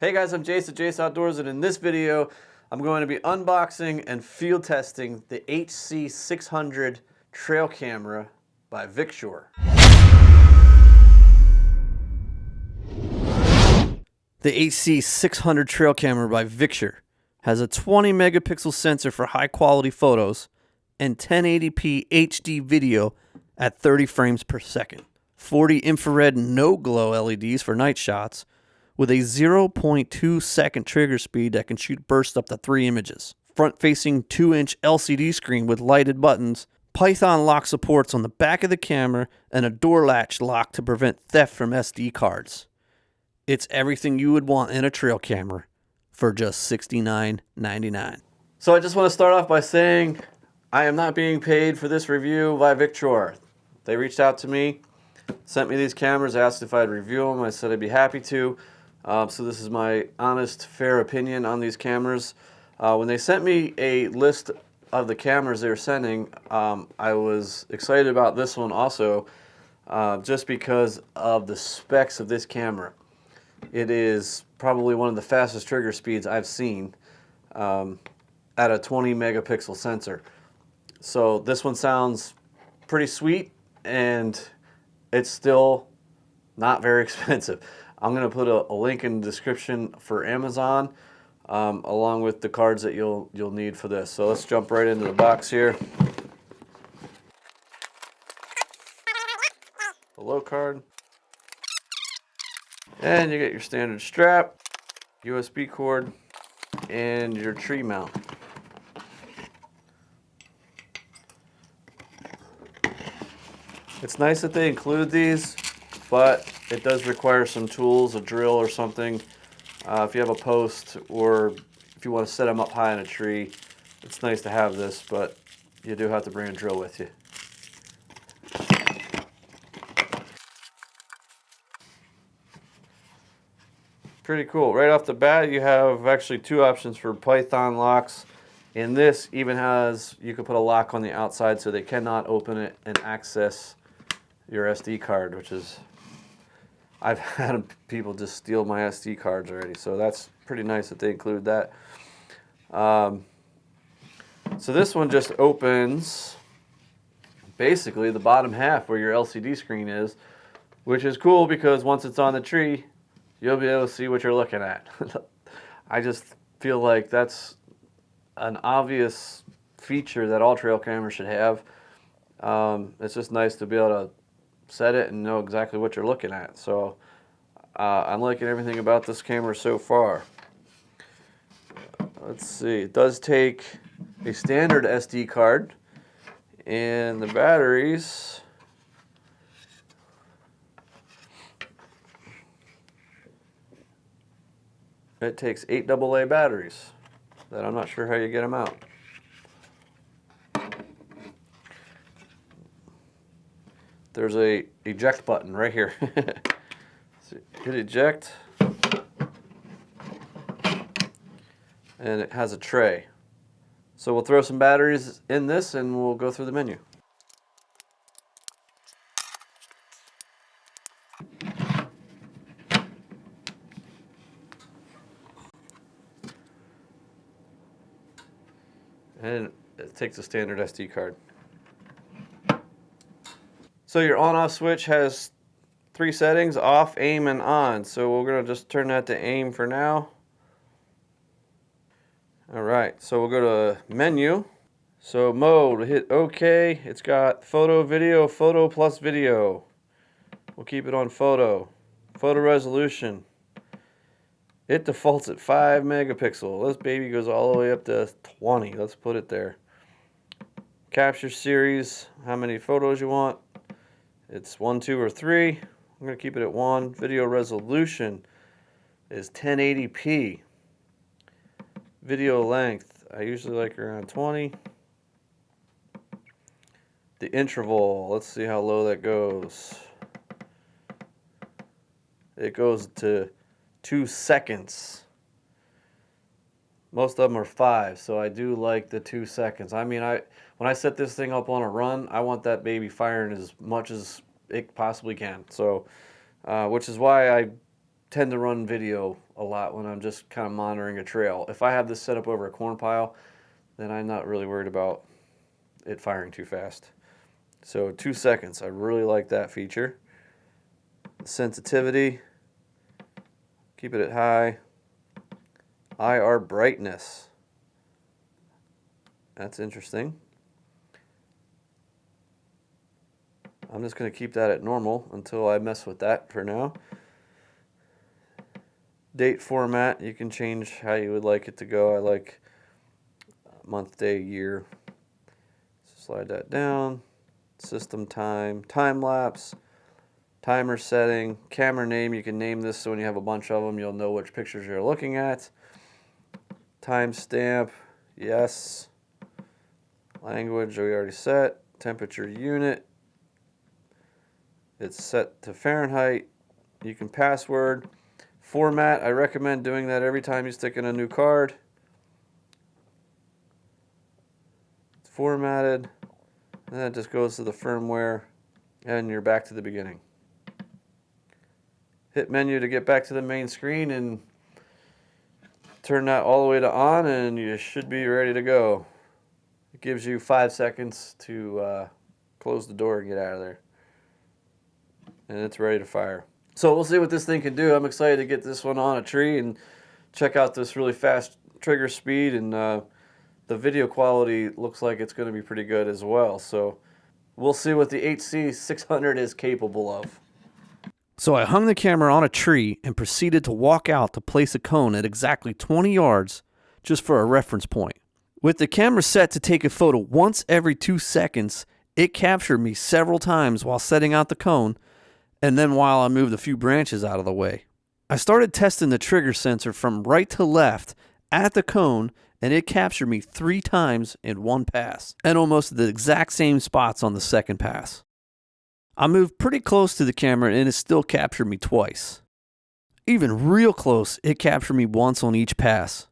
Hey guys, I'm Jase at Jase Outdoors, and in this video, I'm going to be unboxing and field testing the HC600 trail camera by Victure. The HC600 trail camera by Victure has a 20 megapixel sensor for high quality photos and 1080p HD video at 30 frames per second. 40 infrared no glow LEDs for night shots, with a 0.2 second trigger speed that can shoot bursts up to 3 images. Front-facing 2-inch LCD screen with lighted buttons, Python lock supports on the back of the camera, and a door latch lock to prevent theft from SD cards. It's everything you would want in a trail camera for just $69.99. So I just want to start off by saying I am not being paid for this review by Victure. They reached out to me, sent me these cameras, asked if I'd review them. I said I'd be happy to. So this is my honest, fair opinion on these cameras. When they sent me a list of the cameras they were sending, I was excited about this one also, just because of the specs of this camera. It is probably one of the fastest trigger speeds I've seen at a 20 megapixel sensor. So this one sounds pretty sweet, and it's still not very expensive. I'm going to put a link in the description for Amazon, along with the cards that you'll need for this. So let's jump right into the box here. The low card. And you get your standard strap, USB cord, and your tree mount. It's nice that they include these, but it does require some tools, a drill or something. If you have a post, or if you want to set them up high in a tree, it's nice to have this, but you do have to bring a drill with you. Pretty cool. Right off the bat, you have actually two options for Python locks. And this even has, you can put a lock on the outside so they cannot open it and access your SD card, which is, I've had people just steal my SD cards already, so that's pretty nice that they include that. So this one just opens basically the bottom half where your LCD screen is, which is cool because once it's on the tree, you'll be able to see what you're looking at. I just feel like that's an obvious feature that all trail cameras should have. It's just nice to be able to set it and know exactly what you're looking at. So I'm liking everything about this camera so far. Let's see, it does take a standard SD card, and the batteries, it takes 8 AA batteries that I'm not sure how you get them out. There's a eject button right here. So hit eject, and it has a tray. So we'll throw some batteries in this and we'll go through the menu. And it takes a standard SD card. So your on-off switch has 3 settings: off, aim, and on. So we're going to just turn that to aim for now. Alright, so we'll go to menu. So mode, hit OK. It's got photo, video, photo plus video. We'll keep it on photo. Photo resolution. It defaults at 5 megapixel. This baby goes all the way up to 20. Let's put it there. Capture series, how many photos you want. It's 1, 2, or 3. I'm going to keep it at 1. Video resolution is 1080p. Video length, I usually like around 20. The interval, let's see how low that goes. It goes to 2 seconds. Most of them are 5, so I do like the 2 seconds. I mean, when I set this thing up on a run, I want that baby firing as much as it possibly can. So, which is why I tend to run video a lot when I'm just kind of monitoring a trail. If I have this set up over a corn pile, then I'm not really worried about it firing too fast. So 2 seconds, I really like that feature. Sensitivity, keep it at high. IR brightness, that's interesting. I'm just going to keep that at normal until I mess with that for now. Date format, you can change how you would like it to go. I like month, day, year. Slide that down. System time, time lapse, timer setting, camera name. You can name this so when you have a bunch of them, you'll know which pictures you're looking at. Timestamp, yes. Language, we already set. Temperature unit, it's set to Fahrenheit. You can password. Format, I recommend doing that every time you stick in a new card. It's formatted. And then it just goes to the firmware, and you're back to the beginning. Hit menu to get back to the main screen and turn that all the way to on, and you should be ready to go. It gives you 5 seconds to close the door and get out of there. And it's ready to fire. So we'll see what this thing can do. I'm excited to get this one on a tree and check out this really fast trigger speed, and the video quality looks like it's going to be pretty good as well. So we'll see what the HC600 is capable of. So I hung the camera on a tree and proceeded to walk out to place a cone at exactly 20 yards just for a reference point. With the camera set to take a photo once every 2 seconds, it captured me several times while setting out the cone, and then while I moved a few branches out of the way. I started testing the trigger sensor from right to left at the cone, and it captured me 3 times in one pass, and almost the exact same spots on the second pass. I moved pretty close to the camera and it still captured me twice. Even real close, it captured me once on each pass.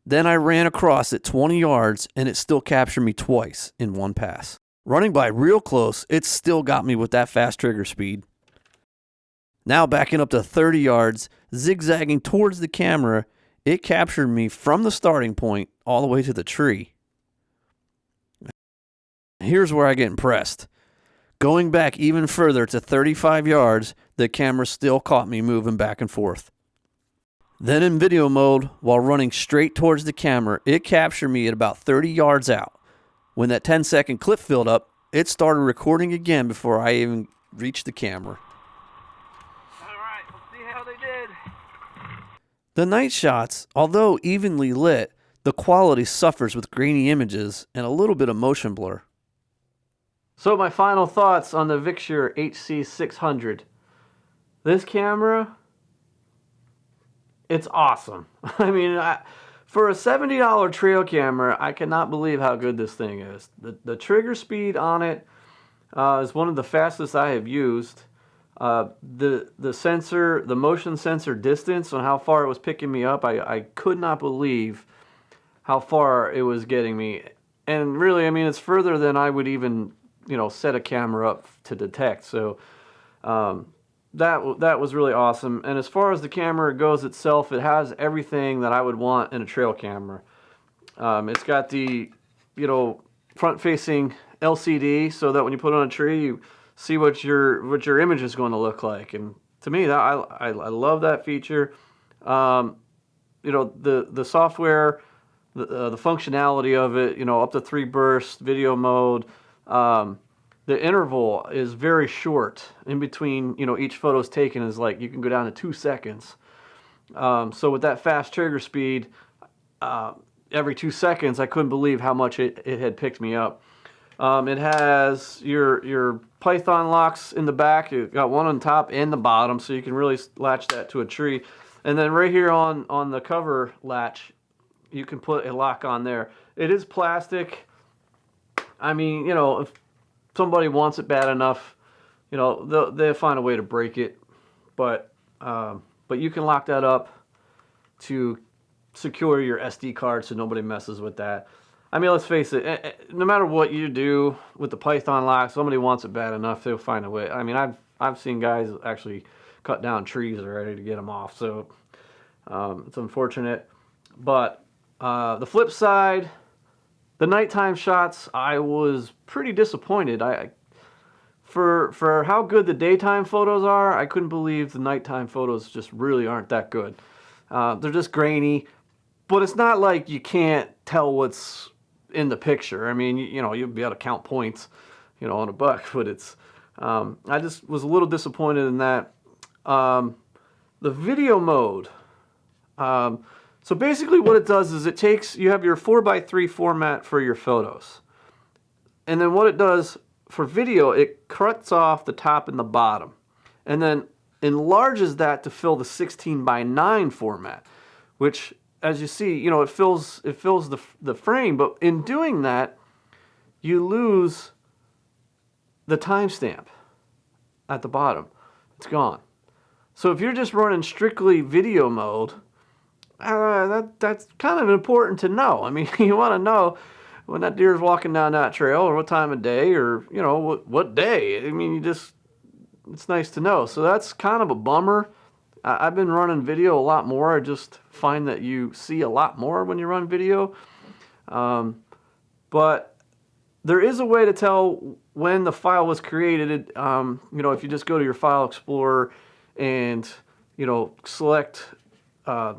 Then I ran across at 20 yards and it still captured me twice in one pass. Running by real close, it still got me with that fast trigger speed. Now backing up to 30 yards, zigzagging towards the camera, it captured me from the starting point all the way to the tree. Here's where I get impressed. Going back even further to 35 yards, the camera still caught me moving back and forth. Then in video mode, while running straight towards the camera, it captured me at about 30 yards out. When that 10-second clip filled up, it started recording again before I even reached the camera. Alright, let's see how they did. The night shots, although evenly lit, the quality suffers with grainy images and a little bit of motion blur. So my final thoughts on the Victure HC600. This camera, it's awesome. I mean, for a $70 trail camera, I cannot believe how good this thing is. The trigger speed on it is one of the fastest I have used. The sensor, the motion sensor distance on how far it was picking me up, I could not believe how far it was getting me. And really, I mean, it's further than I would even, set a camera up to detect. So that was really awesome. And as far as the camera goes itself, it has everything that I would want in a trail camera. It's got the, front-facing LCD, so that when you put it on a tree, you see what your image is going to look like. And to me, that I love that feature. The software, the functionality of it, up to 3 bursts, video mode. The interval is very short in between, each photo's taken is like, you can go down to 2 seconds. So with that fast trigger speed, every 2 seconds, I couldn't believe how much it had picked me up. It has your Python locks in the back. You've got one on top and the bottom, so you can really latch that to a tree. And then right here on the cover latch, you can put a lock on there. It is plastic. I mean, if somebody wants it bad enough, they'll find a way to break it. But you can lock that up to secure your SD card so nobody messes with that. I mean, let's face it, no matter what you do with the Python lock, somebody wants it bad enough, they'll find a way. I mean, I've seen guys actually cut down trees already to get them off. So it's unfortunate. But the flip side, the nighttime shots, I was pretty disappointed. For how good the daytime photos are, I couldn't believe the nighttime photos just really aren't that good. They're just grainy, but it's not like you can't tell what's in the picture. I mean, you know, you'll be able to count points, you know, on a buck, but it's, I just was a little disappointed in that. The video mode, so basically what it does is it takes, you have your 4:3 format for your photos. And then what it does for video, it cuts off the top and the bottom. And then enlarges that to fill the 16:9 format, which, as you see, you know, it fills the frame, but in doing that, you lose the timestamp at the bottom. It's gone. So if you're just running strictly video mode, that's kind of important to know. I mean, you want to know when that deer is walking down that trail, or what time of day, or, you know, what day. I mean, it's nice to know. So that's kind of a bummer. I've been running video a lot more. I just find that you see a lot more when you run video. But there is a way to tell when the file was created. You know, if you just go to your File Explorer and, you know, select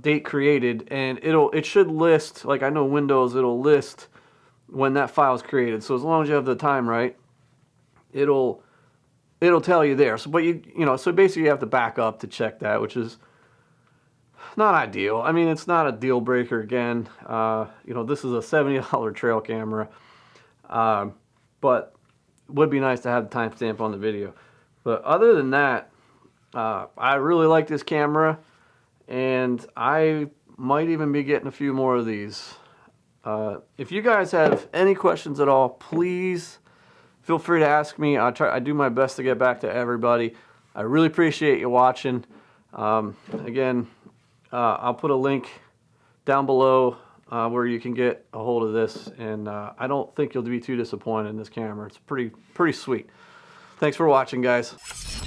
date created, and it should list, like I know Windows, it'll list when that file is created. So as long as you have the time right, it'll tell you there. So, but you know, so basically you have to back up to check that, which is not ideal. I mean, it's not a deal breaker. Again, you know, this is a $70 trail camera, but it would be nice to have the timestamp on the video. But other than that, I really like this camera, and I might even be getting a few more of these. If you guys have any questions at all, please feel free to ask me. I do my best to get back to everybody. I really appreciate you watching. Again, I'll put a link down below where you can get a hold of this, and I don't think you'll be too disappointed in this camera. It's pretty sweet. Thanks for watching, guys.